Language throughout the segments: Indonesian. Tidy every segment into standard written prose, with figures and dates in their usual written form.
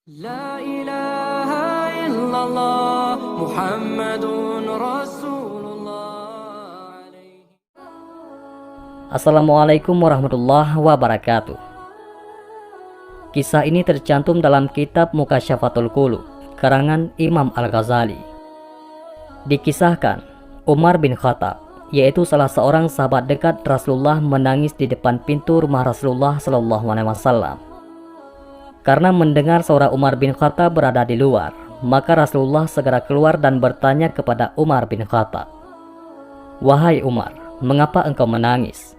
لا إله إلا الله محمد رسول الله. Assalamualaikum warahmatullahi wabarakatuh. Kisah ini tercantum dalam kitab Mukasyafatul Qulub karangan Imam Al-Ghazali. Dikisahkan Umar bin Khattab, yaitu salah seorang sahabat dekat Rasulullah, menangis di depan pintu rumah Rasulullah SAW. Karena mendengar suara Umar bin Khattab berada di luar, maka Rasulullah segera keluar dan bertanya kepada Umar bin Khattab, "Wahai Umar, mengapa engkau menangis?"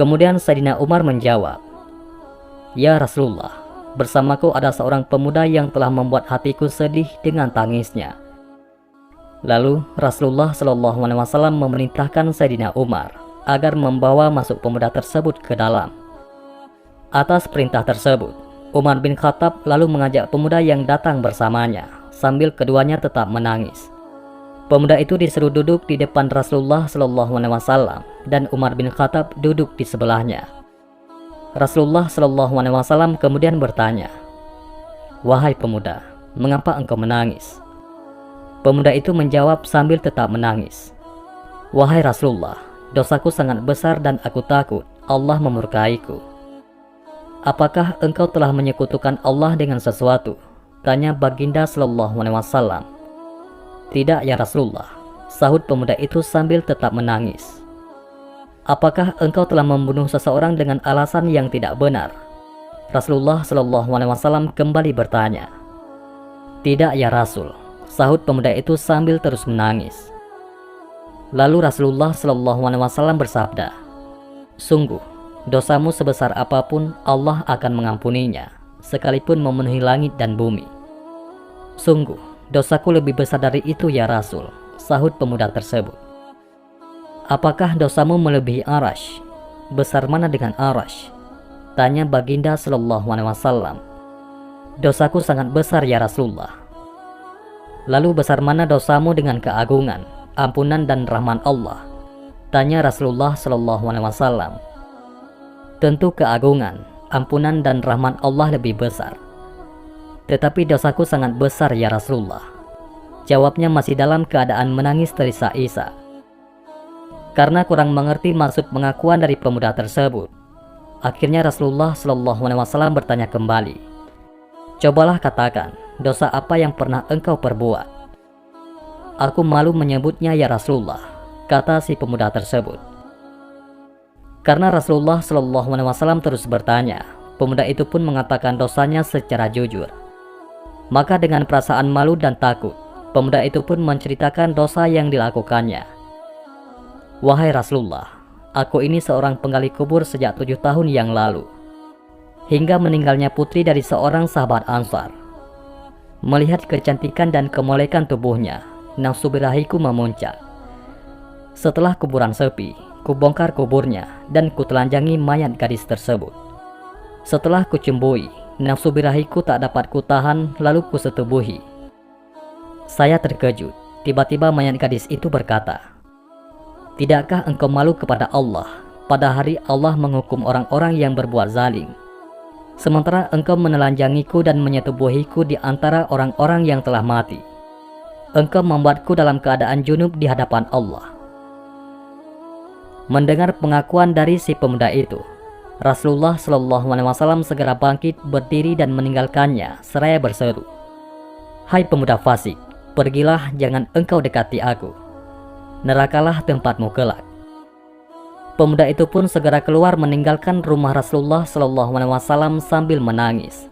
Kemudian Sayyidina Umar menjawab, "Ya Rasulullah, bersamaku ada seorang pemuda yang telah membuat hatiku sedih dengan tangisnya." Lalu Rasulullah SAW memerintahkan Sayyidina Umar agar membawa masuk pemuda tersebut ke dalam. Atas perintah tersebut, Umar bin Khattab lalu mengajak pemuda yang datang bersamanya, sambil keduanya tetap menangis. Pemuda itu disuruh duduk di depan Rasulullah SAW dan Umar bin Khattab duduk di sebelahnya. Rasulullah SAW kemudian bertanya, "Wahai pemuda, mengapa engkau menangis?" Pemuda itu menjawab sambil tetap menangis, "Wahai Rasulullah, dosaku sangat besar dan aku takut Allah memurkaiku." "Apakah engkau telah menyekutukan Allah dengan sesuatu?" tanya Baginda SAW. "Tidak ya Rasulullah," sahut pemuda itu sambil tetap menangis. "Apakah engkau telah membunuh seseorang dengan alasan yang tidak benar?" Rasulullah SAW kembali bertanya. "Tidak ya Rasul," sahut pemuda itu sambil terus menangis. Lalu Rasulullah SAW bersabda, "Sungguh, dosamu sebesar apapun Allah akan mengampuninya, sekalipun memenuhi langit dan bumi." "Sungguh, dosaku lebih besar dari itu ya Rasul," sahut pemuda tersebut. "Apakah dosamu melebihi Arash? Besar mana dengan Arash?" tanya Baginda SAW. "Dosaku sangat besar ya Rasulullah." "Lalu besar mana dosamu dengan keagungan, ampunan dan rahman Allah?" tanya Rasulullah SAW. "Tentu keagungan, ampunan dan rahman Allah lebih besar. Tetapi dosaku sangat besar ya Rasulullah." Jawabnya masih dalam keadaan menangis terisak-isak. Karena kurang mengerti maksud pengakuan dari pemuda tersebut, akhirnya Rasulullah SAW bertanya kembali, "Cobalah katakan, dosa apa yang pernah engkau perbuat?" "Aku malu menyebutnya ya Rasulullah," kata si pemuda tersebut. Karena Rasulullah SAW terus bertanya, pemuda itu pun mengatakan dosanya secara jujur. Maka dengan perasaan malu dan takut, pemuda itu pun menceritakan dosa yang dilakukannya. "Wahai Rasulullah, aku ini seorang penggali kubur sejak 7 tahun yang lalu, hingga meninggalnya putri dari seorang sahabat Ansar. Melihat kecantikan dan kemolekan tubuhnya, nafsu birahiku memuncak. Setelah kuburan sepi, kubongkar kuburnya dan kutelanjangi mayat gadis tersebut. Setelah kucumbui, nafsu birahiku tak dapat kutahan, lalu kusetubuhi. Saya terkejut, tiba-tiba mayat gadis itu berkata, 'Tidakkah engkau malu kepada Allah pada hari Allah menghukum orang-orang yang berbuat zalim, sementara engkau menelanjangiku dan menyetubuhiku di antara orang-orang yang telah mati. Engkau membuatku dalam keadaan junub di hadapan Allah.'" Mendengar pengakuan dari si pemuda itu, Rasulullah SAW segera bangkit berdiri dan meninggalkannya seraya berseru, "Hai pemuda fasik, pergilah, jangan engkau dekati aku. Nerakalah tempatmu kelak." Pemuda itu pun segera keluar meninggalkan rumah Rasulullah SAW sambil menangis.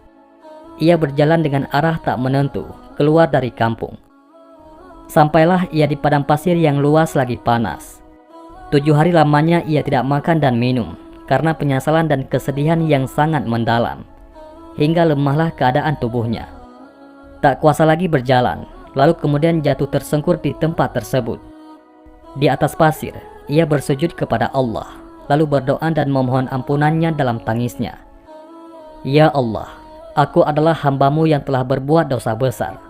Ia berjalan dengan arah tak menentu keluar dari kampung. Sampailah ia di padang pasir yang luas lagi panas. 7 hari lamanya ia tidak makan dan minum karena penyesalan dan kesedihan yang sangat mendalam, hingga lemahlah keadaan tubuhnya. Tak kuasa lagi berjalan, lalu kemudian jatuh tersungkur di tempat tersebut. Di atas pasir, ia bersujud kepada Allah, lalu berdoa dan memohon ampunannya dalam tangisnya. "Ya Allah, aku adalah hamba-Mu yang telah berbuat dosa besar.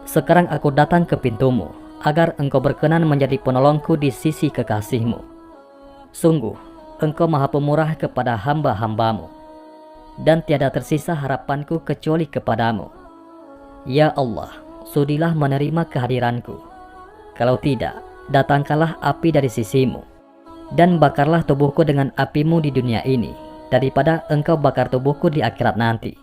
Sekarang aku datang ke pintu-Mu, agar engkau berkenan menjadi penolongku di sisi kekasih-Mu. Sungguh, engkau maha pemurah kepada hamba-hamba-Mu. dan tiada tersisa harapanku kecuali kepadamu. Ya Allah, sudilah menerima kehadiranku. Kalau tidak, datangkanlah api dari sisimu, dan bakarlah tubuhku dengan apimu di dunia ini, daripada engkau bakar tubuhku di akhirat nanti.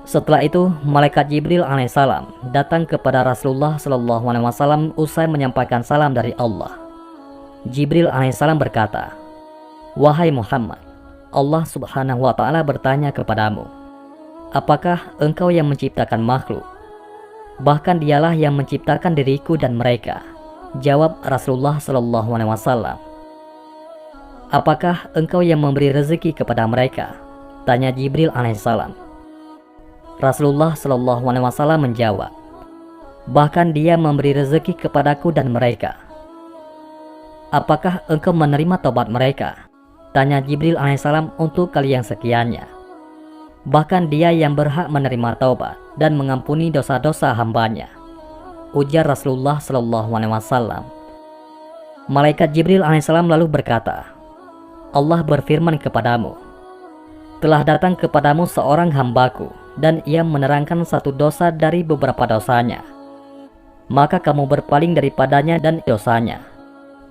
Setelah itu, malaikat Jibril alaihissalam datang kepada Rasulullah SAW usai menyampaikan salam dari Allah. Jibril alaihissalam berkata, "Wahai Muhammad, Allah subhanahu wa ta'ala bertanya kepadamu, apakah engkau yang menciptakan makhluk? Bahkan dialah yang menciptakan diriku dan mereka." Jawab Rasulullah SAW. "Apakah engkau yang memberi rezeki kepada mereka?" tanya Jibril alaihissalam. Rasulullah SAW menjawab, "Bahkan dia memberi rezeki kepadaku dan mereka." "Apakah engkau menerima taubat mereka?" tanya Jibril alaihissalam untuk kali yang sekiannya. "Bahkan dia yang berhak menerima taubat dan mengampuni dosa-dosa hambanya," ujar Rasulullah SAW. Malaikat Jibril alaihissalam lalu berkata, "Allah berfirman kepadamu, telah datang kepadamu seorang hambaku, dan ia menerangkan satu dosa dari beberapa dosanya. Maka kamu berpaling daripadanya dan dosanya.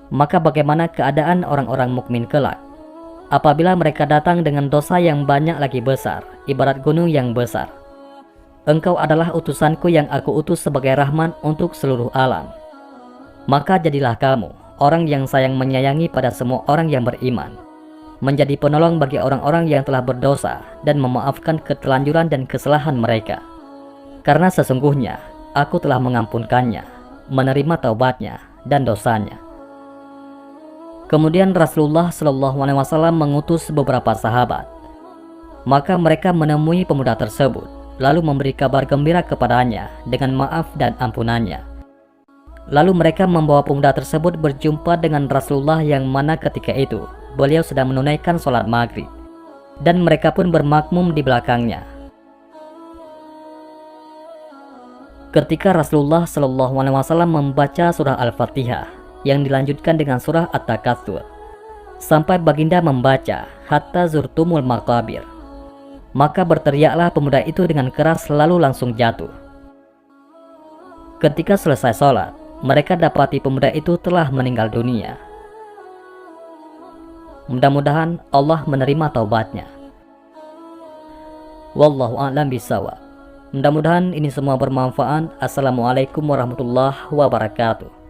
Maka bagaimana keadaan orang-orang mukmin kelak? Apabila mereka datang dengan dosa yang banyak lagi besar, ibarat gunung yang besar. Engkau adalah utusanku yang aku utus sebagai rahmat untuk seluruh alam. Maka jadilah kamu orang yang sayang menyayangi pada semua orang yang beriman, menjadi penolong bagi orang-orang yang telah berdosa dan memaafkan ketelanjuran dan kesalahan mereka. Karena sesungguhnya aku telah mengampunkannya, menerima taubatnya dan dosanya." Kemudian Rasulullah SAW mengutus beberapa sahabat. Maka mereka menemui pemuda tersebut, lalu memberi kabar gembira kepadanya dengan maaf dan ampunannya. Lalu mereka membawa pemuda tersebut berjumpa dengan Rasulullah, yang mana ketika itu beliau sedang menunaikan sholat maghrib, dan mereka pun bermakmum di belakangnya. Ketika Rasulullah SAW membaca surah Al-Fatihah yang dilanjutkan dengan surah At-Takatsur sampai baginda membaca hatta zurtumul maqabir, maka berteriaklah pemuda itu dengan keras lalu langsung jatuh. Ketika selesai sholat, mereka dapati pemuda itu telah meninggal dunia. Mudah-mudahan Allah menerima taubatnya. Wallahu a'lam bishawab. Mudah-mudahan ini semua bermanfaat. Assalamualaikum warahmatullahi wabarakatuh.